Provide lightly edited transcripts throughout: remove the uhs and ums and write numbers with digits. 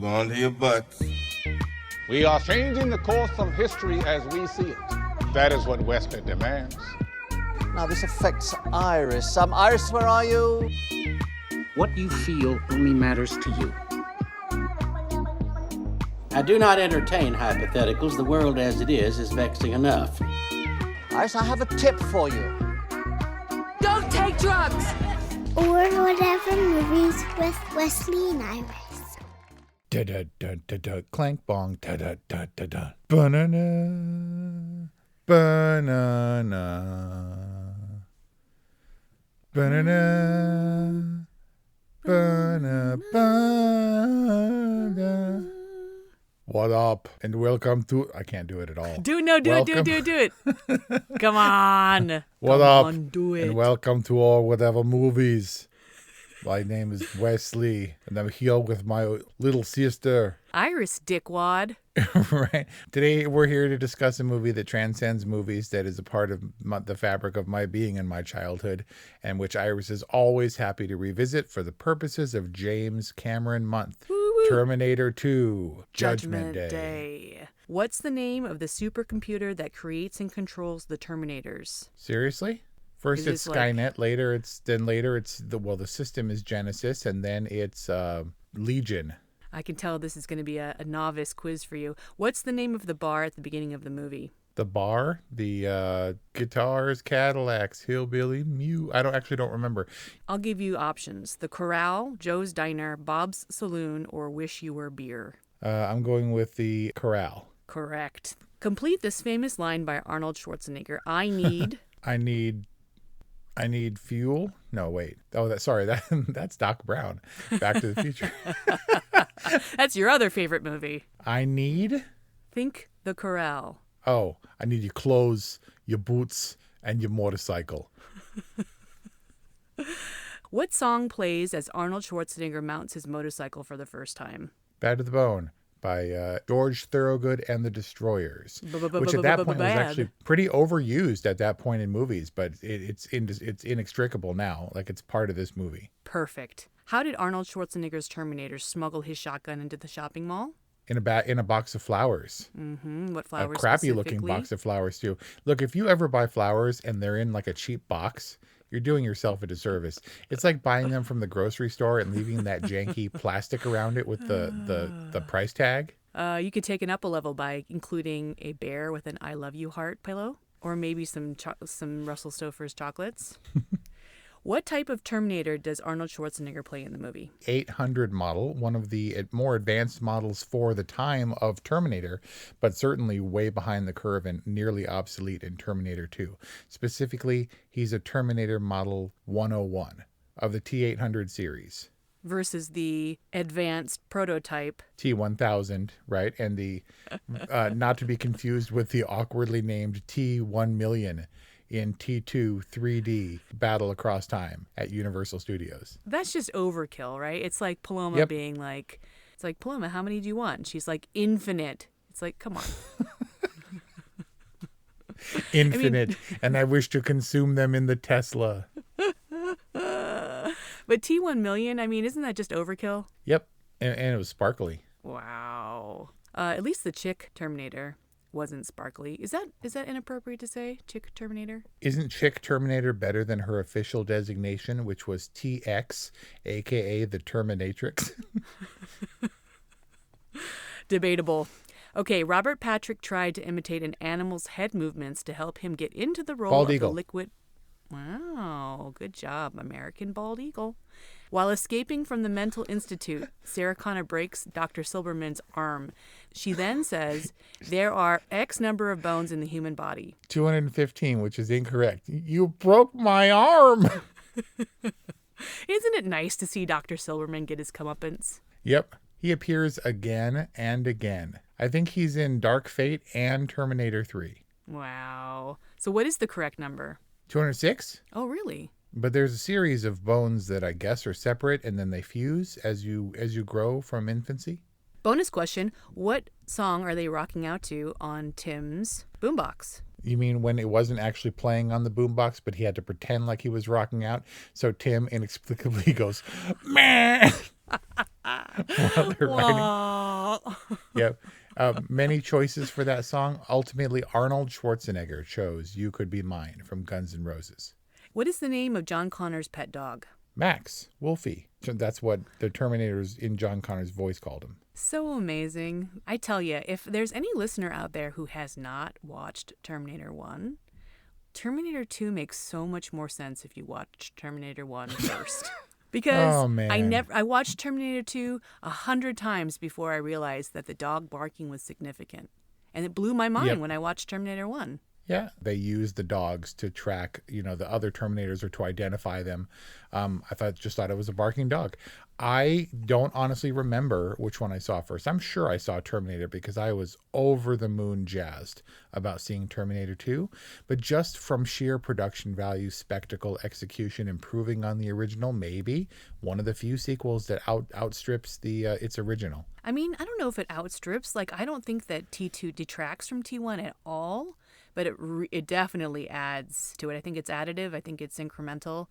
Hold on to your butts. We are changing the course of history as we see it. That is what Wesley demands. Now this affects Iris. Iris, where are you? What you feel only matters to you. I do not entertain hypotheticals. The world as it is vexing enough. Iris, I have a tip for you. Don't take drugs! Or whatever movies with Wesley and Iris. Da da da da da, clank bong, da da da da da. Banana, banana, banana, banana, banana. What up? And welcome to. I can't do it at all. Do it. Come on. What Come up? on, do it. And welcome to all whatever movies. My name is Wesley, and I'm here with my little sister. Iris, dickwad. Right. Today we're here to discuss a movie that transcends movies, that is a part of the fabric of my being and my childhood, and which Iris is always happy to revisit for the purposes of James Cameron Month. Woo-woo. Terminator 2, Judgment Day. What's the name of the supercomputer that creates and controls the Terminators? Seriously? First Is it's this Skynet, later it's the system is Genesis, and then it's Legion. I can tell this is going to be a novice quiz for you. What's the name of the bar at the beginning of the movie? The bar, the guitars, Cadillacs, Hillbilly, Mew. I don't remember. I'll give you options. The Corral, Joe's Diner, Bob's Saloon, or Wish You Were Beer. I'm going with the Corral. Correct. Complete this famous line by Arnold Schwarzenegger. I need fuel. No, wait. Oh, that's Doc Brown. Back to the Future. That's your other favorite movie. I need. Think The Corral. Oh, I need your clothes, your boots, and your motorcycle. What song plays as Arnold Schwarzenegger mounts his motorcycle for the first time? Bad to the Bone by George Thorogood and the Destroyers, which at that point was actually pretty overused at that point in movies, but it's inextricable now. Like, it's part of this movie. Perfect. How did Arnold Schwarzenegger's Terminator smuggle his shotgun into the shopping mall? In a box of flowers. Mm-hmm. What flowers? A crappy looking box of flowers too. Look, if you ever buy flowers and they're in like a cheap box, you're doing yourself a disservice. It's like buying them from the grocery store and leaving that janky plastic around it with the price tag. You could take it up a level by including a bear with an I love you heart pillow, or maybe some Russell Stover's chocolates. What type of Terminator does Arnold Schwarzenegger play in the movie? 800 model, one of the more advanced models for the time of Terminator, but certainly way behind the curve and nearly obsolete in Terminator 2. Specifically, he's a Terminator model 101 of the T800 series. Versus the advanced prototype T1000, right? And the not to be confused with the awkwardly named T1 in T2 3D Battle Across Time at Universal Studios. That's just overkill, right? It's like Paloma being like, Paloma, how many do you want? And she's like, infinite. It's like, come on. Infinite. And I wish to consume them in the Tesla. But T1 million, isn't that just overkill? Yep. And it was sparkly. Wow. At least the chick Terminator wasn't sparkly. Is that inappropriate to say, chick Terminator? Isn't chick Terminator better than her official designation, which was TX, aka the Terminatrix? Debatable. Okay, Robert Patrick tried to imitate an animal's head movements to help him get into the role Bald of eagle. The liquid. Wow, good job, American bald eagle. While escaping from the mental institute, Sarah Connor breaks Dr. Silberman's arm. She then says, there are X number of bones in the human body. 215, which is incorrect. You broke my arm. Isn't it nice to see Dr. Silberman get his comeuppance? Yep. He appears again and again. I think he's in Dark Fate and Terminator 3. Wow. So what is the correct number? 206? Oh, really? But there's a series of bones that I guess are separate, and then they fuse as you grow from infancy. Bonus question, what song are they rocking out to on Tim's boombox? You mean when it wasn't actually playing on the boombox, but he had to pretend like he was rocking out? So Tim inexplicably goes, meh, while they're writing. Yep. Many choices for that song. Ultimately, Arnold Schwarzenegger chose You Could Be Mine from Guns N' Roses. What is the name of John Connor's pet dog? Max, Wolfie. So that's what the Terminators in John Connor's voice called him. So amazing. I tell you, if there's any listener out there who has not watched Terminator 1, Terminator 2 makes so much more sense if you watch Terminator 1 first. Because Oh, man. I watched Terminator 2 100 times before I realized that the dog barking was significant. And it blew my mind Yep. when I watched Terminator 1. Yeah, they use the dogs to track, the other Terminators or to identify them. I just thought it was a barking dog. I don't honestly remember which one I saw first. I'm sure I saw Terminator because I was over the moon jazzed about seeing Terminator 2. But just from sheer production value, spectacle, execution, improving on the original, maybe one of the few sequels that outstrips its original. I mean, I don't know if it outstrips. Like, I don't think that T2 detracts from T1 at all, but it definitely adds to it. I think it's additive. I think it's incremental,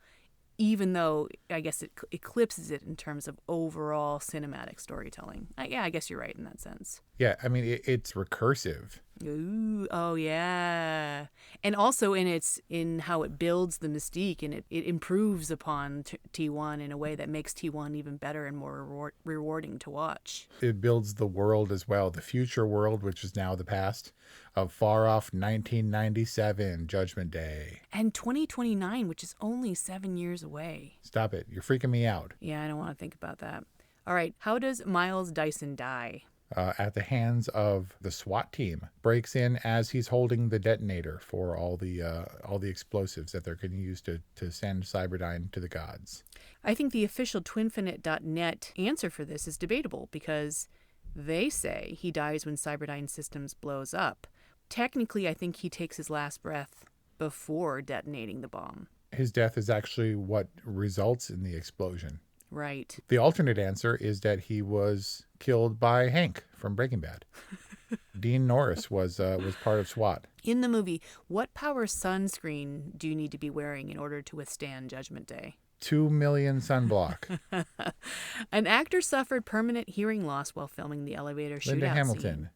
even though I guess it eclipses it in terms of overall cinematic storytelling. Yeah, I guess you're right in that sense. Yeah, I mean, it's recursive. Ooh, oh yeah. And also in how it builds the mystique, and it improves upon T1 in a way that makes T1 even better and more rewarding to watch. It builds the world as well, the future world, which is now the past, of far off 1997 Judgment Day. And 2029, which is only 7 years away. Stop it. You're freaking me out. Yeah, I don't want to think about that. All right, how does Miles Dyson die? At the hands of the SWAT team. Breaks in as he's holding the detonator for all the explosives that they're going to use to send Cyberdyne to the gods. I think the official twinfinite.net answer for this is debatable because they say he dies when Cyberdyne Systems blows up. Technically, I think he takes his last breath before detonating the bomb. His death is actually what results in the explosion. Right. The alternate answer is that he was killed by Hank from Breaking Bad. Dean Norris was part of SWAT. In the movie, what power sunscreen do you need to be wearing in order to withstand Judgment Day? 2 million sunblock. An actor suffered permanent hearing loss while filming the elevator shootout Linda Hamilton scene.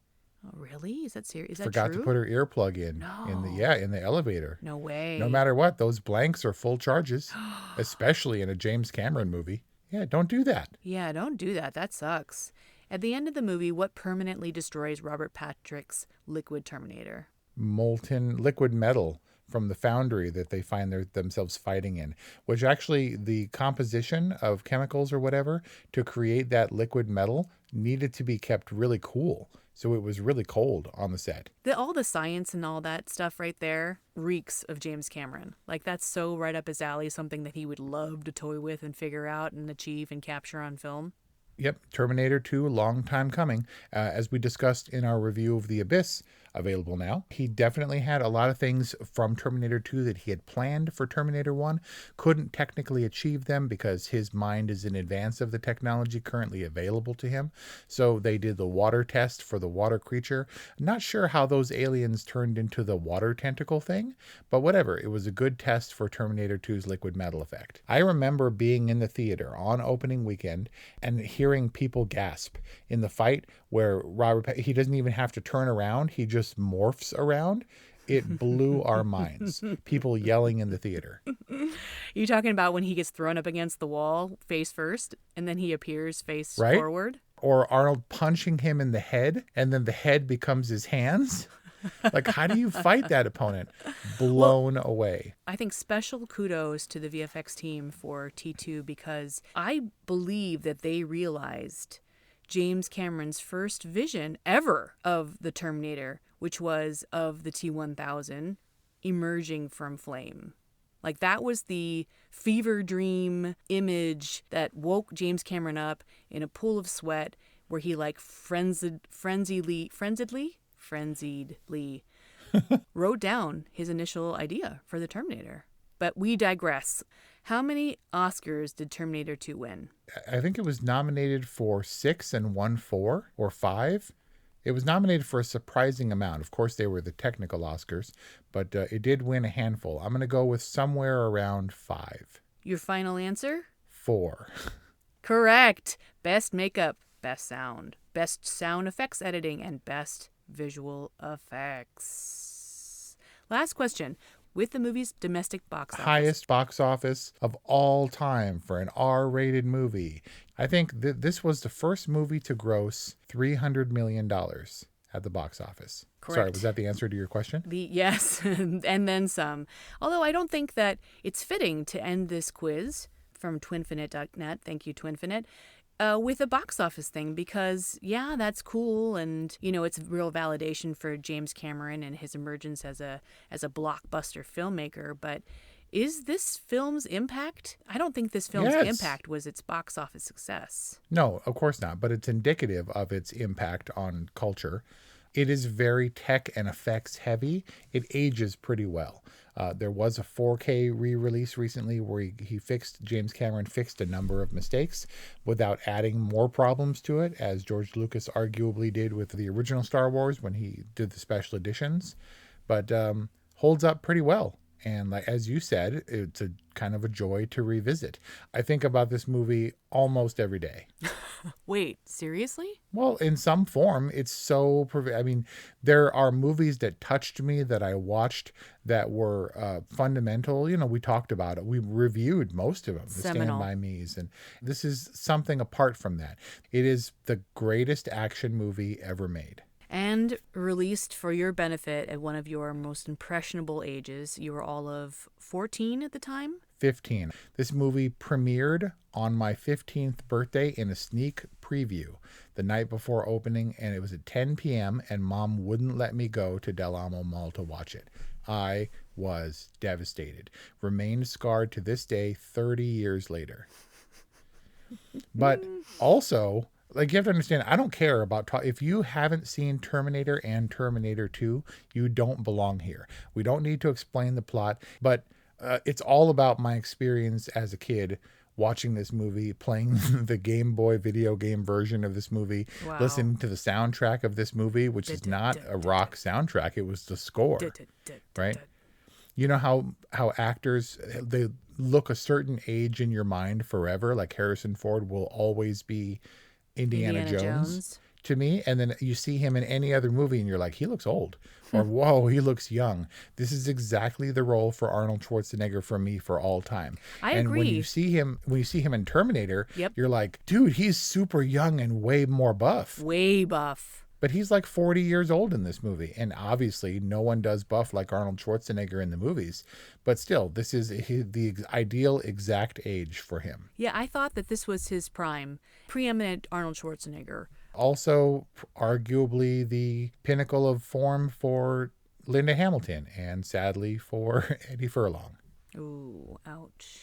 Oh, really? Is that serious? Is that forgot true? to put her earplug in No. in the elevator. No way. No matter what, those blanks are full charges, especially in a James Cameron movie. Yeah, don't do that. Yeah, don't do that. That sucks. At the end of the movie, what permanently destroys Robert Patrick's liquid Terminator? Molten liquid metal from the foundry that they find themselves fighting in, which actually the composition of chemicals or whatever to create that liquid metal needed to be kept really cool. So it was really cold on the set. All the science and all that stuff right there reeks of James Cameron. Like, that's so right up his alley, something that he would love to toy with and figure out and achieve and capture on film. Yep, Terminator 2, long time coming. As we discussed in our review of The Abyss, available now. He definitely had a lot of things from Terminator 2 that he had planned for Terminator 1. Couldn't technically achieve them because his mind is in advance of the technology currently available to him. So they did the water test for the water creature. Not sure how those aliens turned into the water tentacle thing, but whatever. It was a good test for Terminator 2's liquid metal effect. I remember being in the theater on opening weekend and hearing people gasp in the fight where he doesn't even have to turn around. He just morphs around. It blew our minds. People yelling in the theater. You talking about when he gets thrown up against the wall face first and then he appears face Right? forward? Or Arnold punching him in the head and then the head becomes his hands. Like, how do you fight that opponent? Blown away. I think special kudos to the VFX team for T2 because I believe that they realized James Cameron's first vision ever of the Terminator, which was of the T-1000 emerging from flame. Like, that was the fever dream image that woke James Cameron up in a pool of sweat where he like frenziedly wrote down his initial idea for the Terminator. But we digress. How many Oscars did Terminator 2 win? I think it was nominated for 6 and won 4 or 5. It was nominated for a surprising amount. Of course, they were the technical Oscars, but it did win a handful. I'm going to go with somewhere around 5. Your final answer? 4. Correct. Best makeup, best sound. Best Sound Effects Editing, and Best Visual Effects. Last question. With the movie's domestic box office. Highest box office of all time for an R-rated movie. I think this was the first movie to gross $300 million at the box office. Correct. Sorry, was that the answer to your question? Yes, and then some. Although I don't think that it's fitting to end this quiz from twinfinite.net, thank you, Twinfinite, with a box office thing, because, yeah, that's cool, and, you know, it's real validation for James Cameron and his emergence as a blockbuster filmmaker, but is this film's impact? I don't think this film's impact was its box office success. No, of course not, but it's indicative of its impact on culture. It is very tech and effects heavy. It ages pretty well. There was a 4K re-release recently where James Cameron fixed a number of mistakes without adding more problems to it, as George Lucas arguably did with the original Star Wars when he did the special editions, but holds up pretty well. And like as you said, it's a kind of a joy to revisit. I think about this movie almost every day. Wait, seriously? Well, in some form, it's so... I mean, there are movies that touched me that I watched that were fundamental. You know, we talked about it. We reviewed most of them, the Seminal. Stand By Me's. And this is something apart from that. It is the greatest action movie ever made. And released for your benefit at one of your most impressionable ages. You were all of 14 at the time? 15. This movie premiered on my 15th birthday in a sneak preview the night before opening, and it was at 10 p.m., and Mom wouldn't let me go to Del Amo Mall to watch it. I was devastated. Remained scarred to this day, 30 years later. But also... like, you have to understand, I don't care about... if you haven't seen Terminator and Terminator 2, you don't belong here. We don't need to explain the plot, but it's all about my experience as a kid watching this movie, playing the Game Boy video game version of this movie, Wow. listening to the soundtrack of this movie, which is not a rock soundtrack. It was the score, right? You know how actors, they look a certain age in your mind forever, like Harrison Ford will always be Indiana Jones to me, and then you see him in any other movie and you're like, he looks old, or whoa, he looks young. This is exactly the role for Arnold Schwarzenegger for me for all time. I and agree. when you see him in Terminator, Yep. you're like, dude, he's super young and way more buff. Way buff. But he's like 40 years old in this movie. And obviously no one does buff like Arnold Schwarzenegger in the movies. But still, this is the ideal exact age for him. Yeah, I thought that this was his prime. Preeminent Arnold Schwarzenegger. Also, arguably the pinnacle of form for Linda Hamilton, and sadly for Eddie Furlong. Ooh, ouch.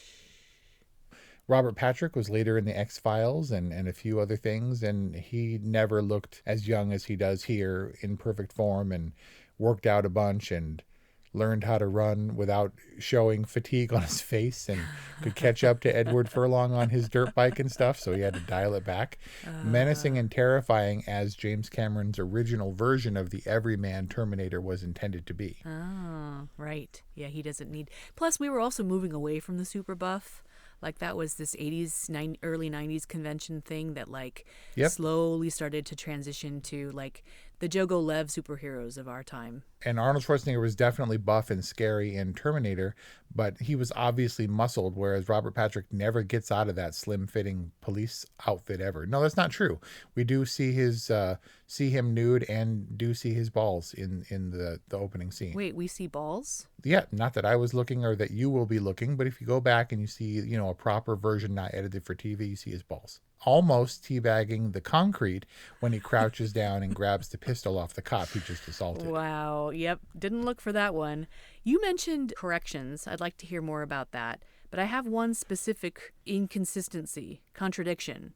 Robert Patrick was later in the X-Files and a few other things, and he never looked as young as he does here, in perfect form, and worked out a bunch and learned how to run without showing fatigue on his face, and could catch up to Edward Furlong on his dirt bike and stuff, so he had to dial it back. Menacing and terrifying as James Cameron's original version of the everyman Terminator was intended to be. Oh, right. Yeah, he doesn't need... Plus, we were also moving away from the super buff. Like, that was this 80s, early 90s convention thing that, like, Yep. slowly started to transition to, like, the Jogo Lev superheroes of our time. And Arnold Schwarzenegger was definitely buff and scary in Terminator, but he was obviously muscled, whereas Robert Patrick never gets out of that slim-fitting police outfit ever. No, that's not true. We do see him nude and do see his balls in the opening scene. Wait, we see balls? Yeah, not that I was looking or that you will be looking, but if you go back and you see, a proper version not edited for TV, you see his balls. Almost teabagging the concrete when he crouches down and grabs the pistol off the cop he just assaulted. Wow. Yep. Didn't look for that one. You mentioned corrections. I'd like to hear more about that. But I have one specific inconsistency, contradiction.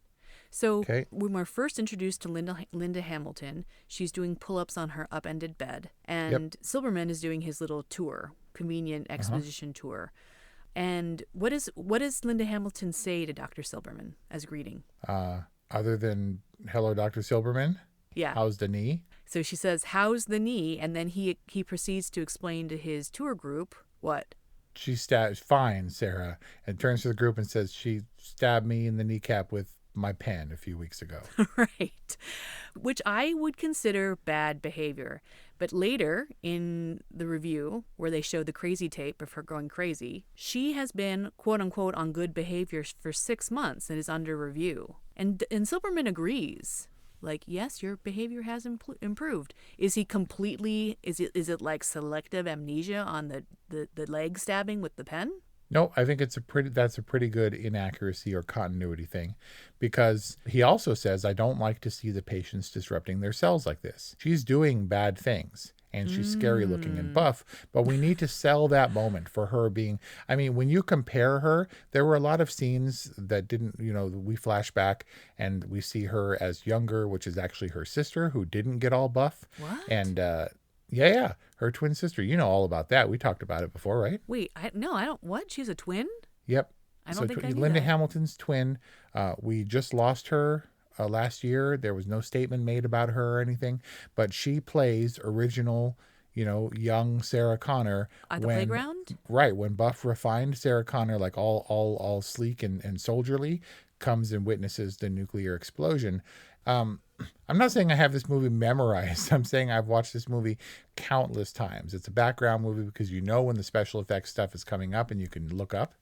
So Okay. when we're first introduced to Linda Hamilton, she's doing pull-ups on her upended bed. And Silberman is doing his little tour, convenient exposition tour. And what does Linda Hamilton say to Dr. Silberman as greeting? Other than, hello, Dr. Silberman, Yeah. how's the knee? So she says, how's the knee? And then he proceeds to explain to his tour group what? She stabs, fine, Sarah, and turns to the group and says, she stabbed me in the kneecap with my pen a few weeks ago. Right. Which I would consider bad behavior. But later in the review, where they show the crazy tape of her going crazy, she has been, quote unquote, on good behavior for 6 months and is under review. And Silberman agrees. Like, yes, your behavior has improved. Is he completely, is it like selective amnesia on the leg stabbing with the pen? No, I think that's a pretty good inaccuracy or continuity thing, because he also says, I don't like to see the patients disrupting their cells like this. She's doing bad things and she's scary looking and buff, but we need to sell that moment for her being, I mean, when you compare her, there were a lot of scenes that didn't, we flash back and we see her as younger, which is actually her sister who didn't get all buff. What? And, yeah, her twin sister. You know all about that. We talked about it before, right? Wait, I don't. What? She's a twin? Yep. I don't think I knew Linda that. Hamilton's twin. We just lost her last year. There was no statement made about her or anything, but she plays original, young Sarah Connor At the playground? Right, when buff, refined Sarah Connor, like all sleek and soldierly, comes and witnesses the nuclear explosion. I'm not saying I have this movie memorized. I'm saying I've watched this movie countless times. It's a background movie because when the special effects stuff is coming up and you can look up.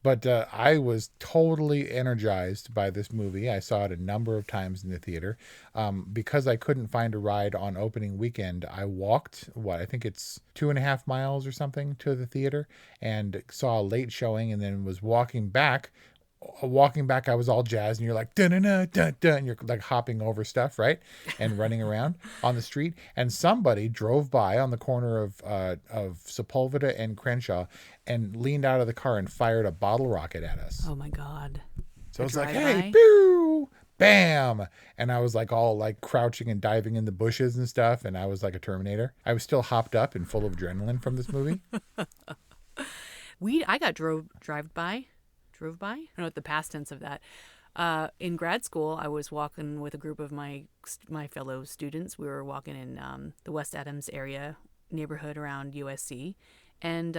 But I was totally energized by this movie. I saw it a number of times in the theater. Because I couldn't find a ride on opening weekend, I walked, I think it's 2.5 miles or something to the theater, and saw a late showing, and then was walking back, I was all jazzed, and you're like, dun-dun-dun-dun-dun, and you're like hopping over stuff, right? And running around on the street. And somebody drove by on the corner of Sepulveda and Crenshaw and leaned out of the car and fired a bottle rocket at us. Oh my God. So it's like, drive-by? hey, pew, bam. And I was like all like crouching and diving in the bushes and stuff. And I was like a Terminator. I was still hopped up and full of adrenaline from this movie. I got drove by. I don't know what the past tense of that. In grad school, I was walking with a group of my fellow students. We were walking in the West Adams area neighborhood around USC, and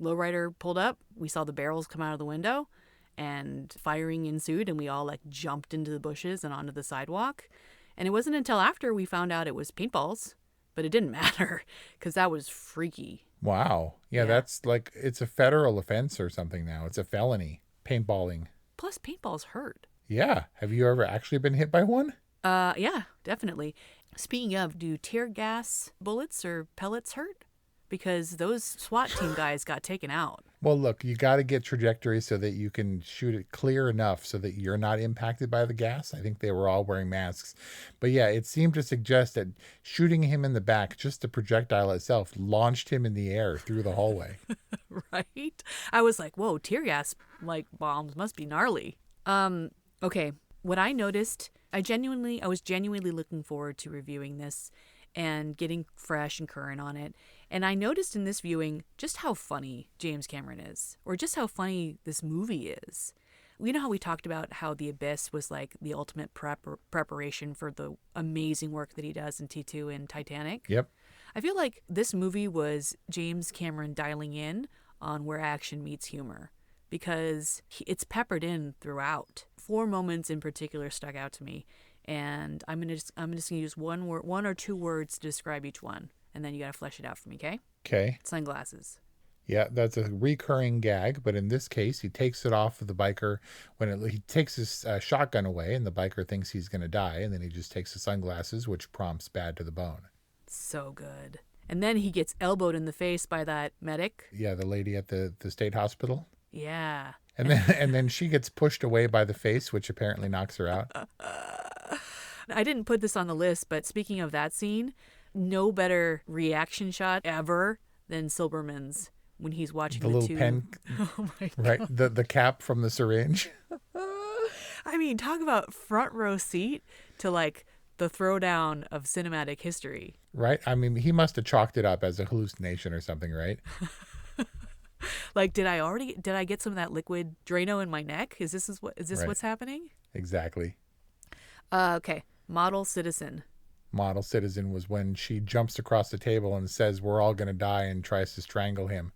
lowrider pulled up. We saw the barrels come out of the window, and firing ensued, and we all like jumped into the bushes and onto the sidewalk. And it wasn't until after we found out it was paintballs, but it didn't matter because that was freaky. Wow. Yeah, that's like, it's a federal offense or something now. It's a felony. Paintballing. Plus, paintballs hurt. Yeah. Have you ever actually been hit by one? Yeah, definitely. Speaking of, do tear gas bullets or pellets hurt? Because those SWAT team guys got taken out. Well, look, you got to get trajectory so that you can shoot it clear enough so that you're not impacted by the gas. I think they were all wearing masks. But yeah, it seemed to suggest that shooting him in the back, just the projectile itself, launched him in the air through the hallway. Right? I was like, whoa, tear gas like bombs must be gnarly. Okay, what I noticed, I was genuinely looking forward to reviewing this and getting fresh and current on it. And I noticed in this viewing just how funny James Cameron is, or just how funny this movie is. You know how we talked about how The Abyss was like the ultimate preparation for the amazing work that he does in T2 and Titanic? Yep. I feel like this movie was James Cameron dialing in on where action meets humor, because it's peppered in throughout. 4 moments in particular stuck out to me, and I'm just gonna use one or two words to describe each one, and then you gotta flesh it out for me, okay? Okay. Sunglasses. Yeah, that's a recurring gag, but in this case, he takes it off of the biker he takes his shotgun away, and the biker thinks he's going to die, and then he just takes the sunglasses, which prompts bad to the bone. So good. And then he gets elbowed in the face by that medic. Yeah, the lady at the state hospital. Yeah. And then she gets pushed away by the face, which apparently knocks her out. I didn't put this on the list, but speaking of that scene, no better reaction shot ever than Silberman's when he's watching The the little two. pen, Oh my God. right? The cap from the syringe. I mean, talk about front row seat to like the throwdown of cinematic history. Right? I mean, he must have chalked it up as a hallucination or something, right? Like, did I get some of that liquid Drano in my neck? Is this Right. what's happening? Exactly. Okay. Model citizen. Model citizen was when she jumps across the table and says, "We're all going to die," and tries to strangle him.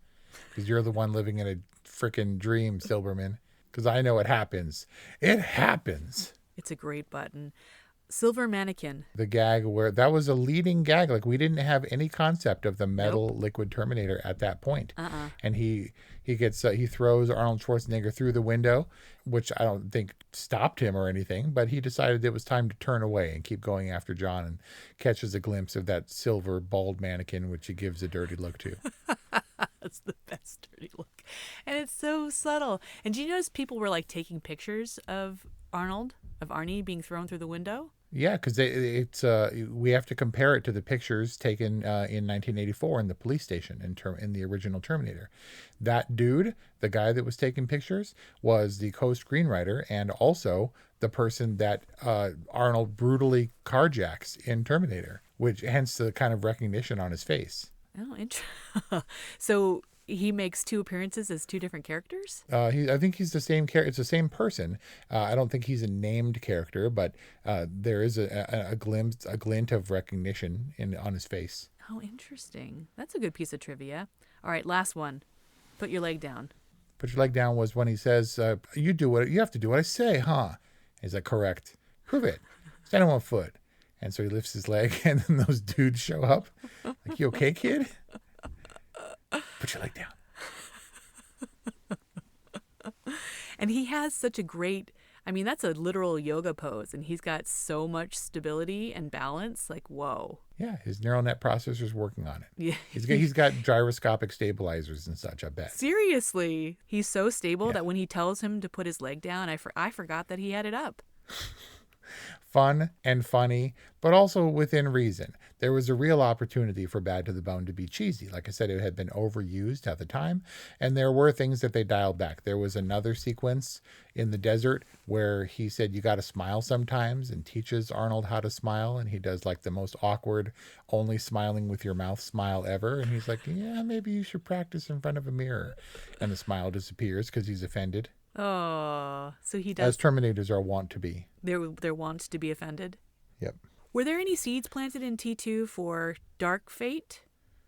Because you're the one living in a freaking dream, Silberman. Because I know it happens. It happens. It's a great button. Silver mannequin. The gag where that was a leading gag. Like, we didn't have any concept of the metal liquid Terminator at that point. And he throws Arnold Schwarzenegger through the window, which I don't think stopped him or anything, but he decided it was time to turn away and keep going after John, and catches a glimpse of that silver bald mannequin, which he gives a dirty look to. That's the best dirty look. And it's so subtle. And do you notice people were like taking pictures of Arnie being thrown through the window? Yeah, because we have to compare it to the pictures taken in 1984 in the police station in the original Terminator. That dude, the guy that was taking pictures, was the co-screenwriter and also the person that Arnold brutally carjacks in Terminator, which hence the kind of recognition on his face. Oh, interesting. So he makes two appearances as two different characters? I think he's the same character. It's the same person. I don't think he's a named character, but there is a glint of recognition on his face. Oh, interesting. That's a good piece of trivia. All right, last one. Put your leg down. Put your leg down was when he says, you have to do what I say, huh? He's like, correct. Prove it. Stand on one foot. And so he lifts his leg, and then those dudes show up. Like, you okay, kid? Put your leg down. And he has such a great, that's a literal yoga pose, and he's got so much stability and balance. Like, whoa. Yeah, his neural net processor's working on it. Yeah. He's got gyroscopic stabilizers and such, I bet. Seriously. He's so stable that when he tells him to put his leg down, I forgot that he had it up. Fun and funny, but also within reason. There was a real opportunity for Bad to the Bone to be cheesy. Like I said, it had been overused at the time, and there were things that they dialed back. There was another sequence in the desert where he said, you got to smile sometimes, and teaches Arnold how to smile, and he does like the most awkward, only smiling with your mouth smile ever. And he's like, yeah, maybe you should practice in front of a mirror. And the smile disappears because he's offended. Oh, so he does. As Terminators are wont to be. They're wont to be offended. Yep. Were there any seeds planted in T2 for Dark Fate?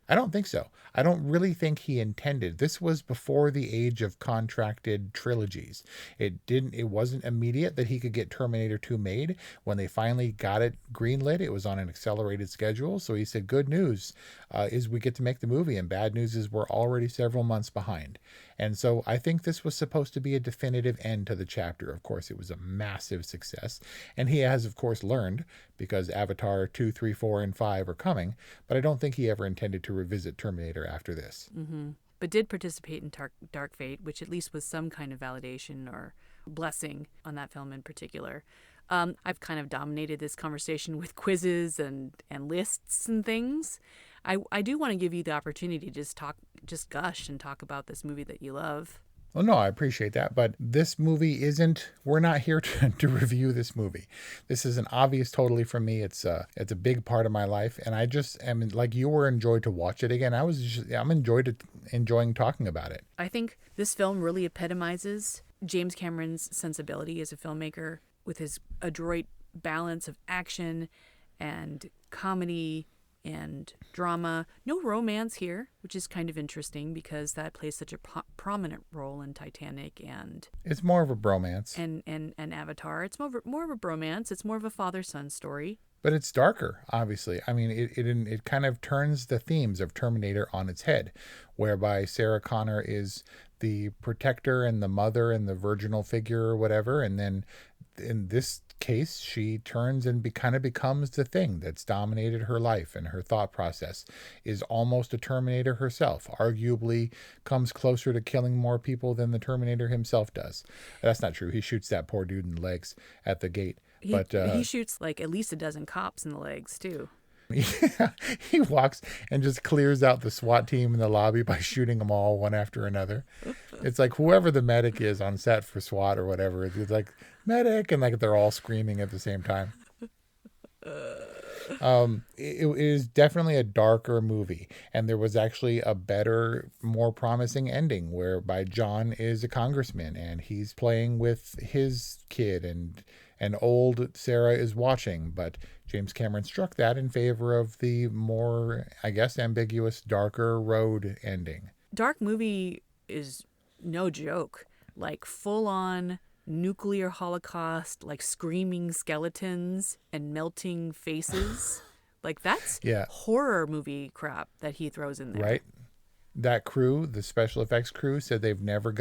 I don't think so. I don't really think he intended. This was before the age of contracted trilogies. It wasn't immediate that he could get Terminator 2 made. When they finally got it greenlit, it was on an accelerated schedule. So he said, good news is we get to make the movie, and bad news is we're already several months behind. And so I think this was supposed to be a definitive end to the chapter. Of course, it was a massive success. And he has, of course, learned, because Avatar 2, 3, 4, and 5 are coming. But I don't think he ever intended to revisit Terminator after this. Mm-hmm. But did participate in Dark Fate, which at least was some kind of validation or blessing on that film in particular. I've kind of dominated this conversation with quizzes and lists and things. I do want to give you the opportunity to just gush and talk about this movie that you love. Well, no, I appreciate that. But this movie we're not here to review this movie. This is an obvious totally for me. It's a big part of my life. And I just am, like you were, enjoyed to watch it again. I'm enjoying talking about it. I think this film really epitomizes James Cameron's sensibility as a filmmaker with his adroit balance of action and comedy and drama. No romance here, which is kind of interesting because that plays such a prominent role in Titanic and it's more of a bromance and Avatar. It's more of a bromance. It's more of a father-son story. But it's darker, obviously. I mean, it kind of turns the themes of Terminator on its head, whereby Sarah Connor is the protector and the mother and the virginal figure or whatever, and then in this case, she turns and kind of becomes the thing that's dominated her life, and her thought process is almost a Terminator herself. Arguably comes closer to killing more people than the Terminator himself does. That's not true. He shoots that poor dude in the legs at the gate. He shoots like at least a dozen cops in the legs too. Yeah, he walks and just clears out the SWAT team in the lobby by shooting them all one after another. It's like whoever the medic is on set for SWAT or whatever, it's like medic, and like they're all screaming at the same time. It is definitely a darker movie, and there was actually a better, more promising ending whereby John is a congressman and he's playing with his kid, and old Sarah is watching, but James Cameron struck that in favor of the more, I guess, ambiguous, darker road ending. Dark movie is no joke. Like full on nuclear holocaust, like screaming skeletons and melting faces. Like that's Yeah. horror movie crap that he throws in there. Right. That crew, the special effects crew, said they've never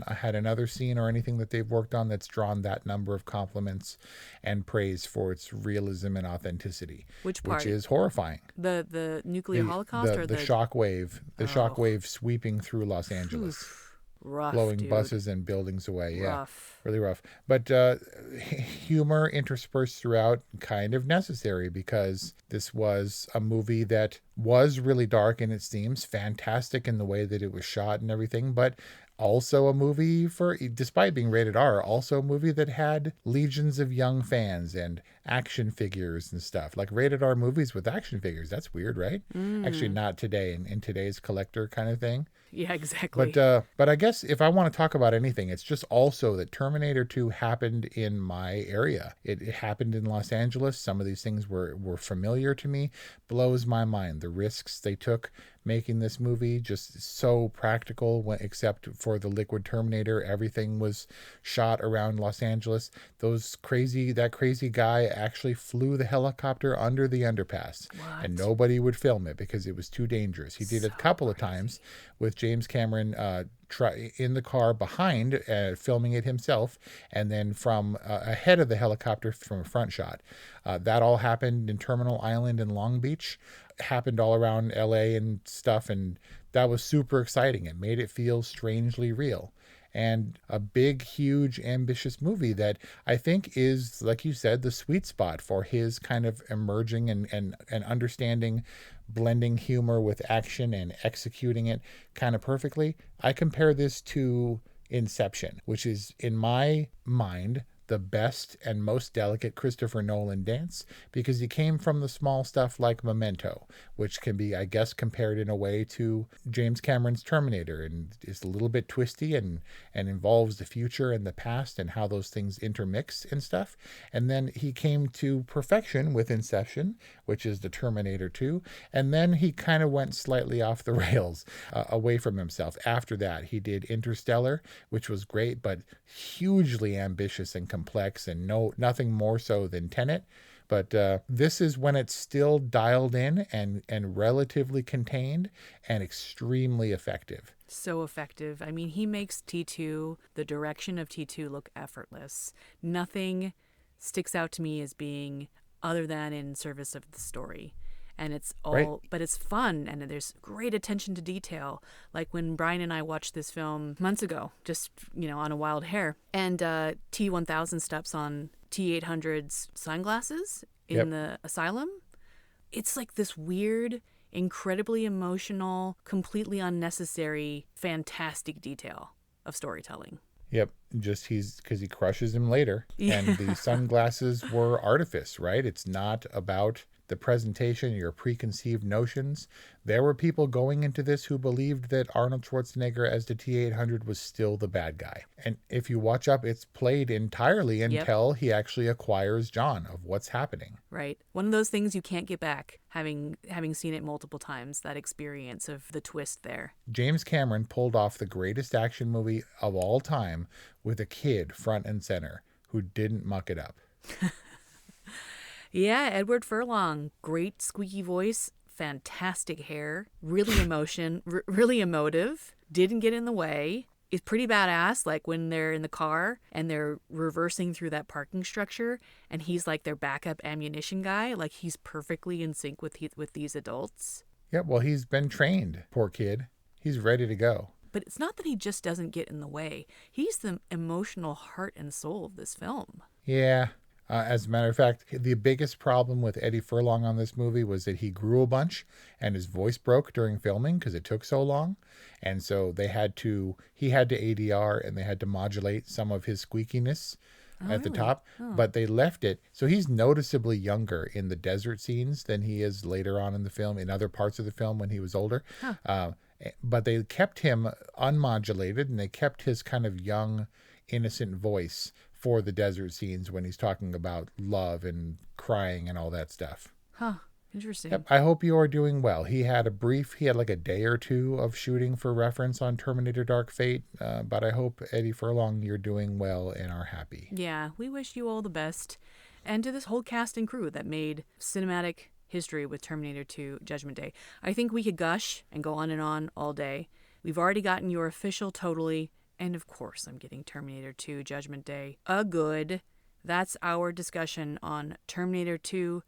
had another scene or anything that they've worked on that's drawn that number of compliments and praise for its realism and authenticity. Which part? Which is horrifying. The nuclear holocaust or the shockwave, shockwave sweeping through Los Angeles. Rough, blowing dude. buses and buildings away. Yeah, Rough. really rough. But humor interspersed throughout, kind of necessary, because this was a movie that was really dark in its themes, fantastic in the way that it was shot and everything, but also a movie despite being rated R, also a movie that had legions of young fans and action figures and stuff. Like rated R movies with action figures. That's weird, right? Actually, not today, in today's collector kind of thing. Yeah, exactly. But I guess if I want to talk about anything, it's just also that Terminator 2 happened in my area. It happened in Los Angeles. Some of these things were familiar to me. Blows my mind. The risks they took making this movie, just so practical, except for the liquid Terminator. Everything was shot around Los Angeles. That crazy guy actually flew the helicopter under the underpass. What? And nobody would film it because it was too dangerous. He did it a couple of times with James Cameron in the car behind, filming it himself, and then from ahead of the helicopter from a front shot. That all happened in Terminal Island in Long Beach. Happened all around LA and stuff, and that was super exciting. It made it feel strangely real. And a big, huge, ambitious movie that I think is, like you said, the sweet spot for his kind of emerging and understanding, blending humor with action and executing it kind of perfectly. I compare this to Inception, which is, in my mind, the best and most delicate Christopher Nolan dance, because he came from the small stuff like Memento, which can be, I guess, compared in a way to James Cameron's Terminator, and is a little bit twisty and involves the future and the past and how those things intermix and stuff. And then he came to perfection with Inception, which is the Terminator 2, and then he kind of went slightly off the rails, away from himself. After that, he did Interstellar, which was great, but hugely ambitious and complex, and nothing more so than Tenet. But this is when it's still dialed in and relatively contained and extremely effective. So effective. I mean, he makes T2, the direction of T2, look effortless. Nothing sticks out to me as being other than in service of the story. And it's all, right. But it's fun, and there's great attention to detail. Like when Brian and I watched this film months ago, just, on a wild hair, and T1000 steps on T800's sunglasses in the asylum. It's like this weird, incredibly emotional, completely unnecessary, fantastic detail of storytelling. Yep, just because he crushes him later. Yeah. And the sunglasses were artifice, right? It's not about the presentation, your preconceived notions. There were people going into this who believed that Arnold Schwarzenegger as the T-800 was still the bad guy. And if you watch up, it's played entirely until he actually acquires John of what's happening. Right. One of those things you can't get back, having seen it multiple times, that experience of the twist there. James Cameron pulled off the greatest action movie of all time with a kid front and center who didn't muck it up. Yeah, Edward Furlong, great squeaky voice, fantastic hair, really really emotive, didn't get in the way. Is pretty badass, like when they're in the car and they're reversing through that parking structure and he's like their backup ammunition guy, like he's perfectly in sync with these adults. Yeah, well, he's been trained, poor kid. He's ready to go. But it's not that he just doesn't get in the way. He's the emotional heart and soul of this film. Yeah. As a matter of fact, the biggest problem with Eddie Furlong on this movie was that he grew a bunch and his voice broke during filming because it took so long. And so he had to ADR, and they had to modulate some of his squeakiness at the top. But they left it. So he's noticeably younger in the desert scenes than he is later on in the film, in other parts of the film when he was older. But they kept him unmodulated, and they kept his kind of young, innocent voice for the desert scenes when he's talking about love and crying and all that stuff. Interesting. Yep, I hope you are doing well. He had like a day or two of shooting for reference on Terminator Dark Fate, but I hope, Eddie Furlong, you're doing well and are happy. Yeah, we wish you all the best. And to this whole cast and crew that made cinematic history with Terminator 2 Judgment Day. I think we could gush and go on all day. We've already gotten your official totally, and of course I'm getting Terminator 2 Judgment Day a good. That's our discussion on Terminator 2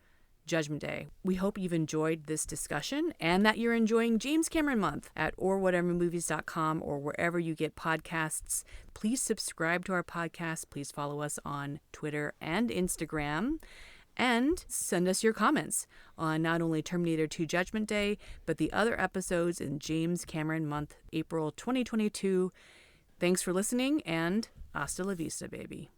Judgment Day. We hope you've enjoyed this discussion and that you're enjoying James Cameron Month at orwhatevermovies.com or wherever you get podcasts. Please subscribe to our podcast. Please follow us on Twitter and Instagram. And send us your comments on not only Terminator 2 Judgment Day, but the other episodes in James Cameron Month, April 2022. Thanks for listening, and hasta la vista, baby.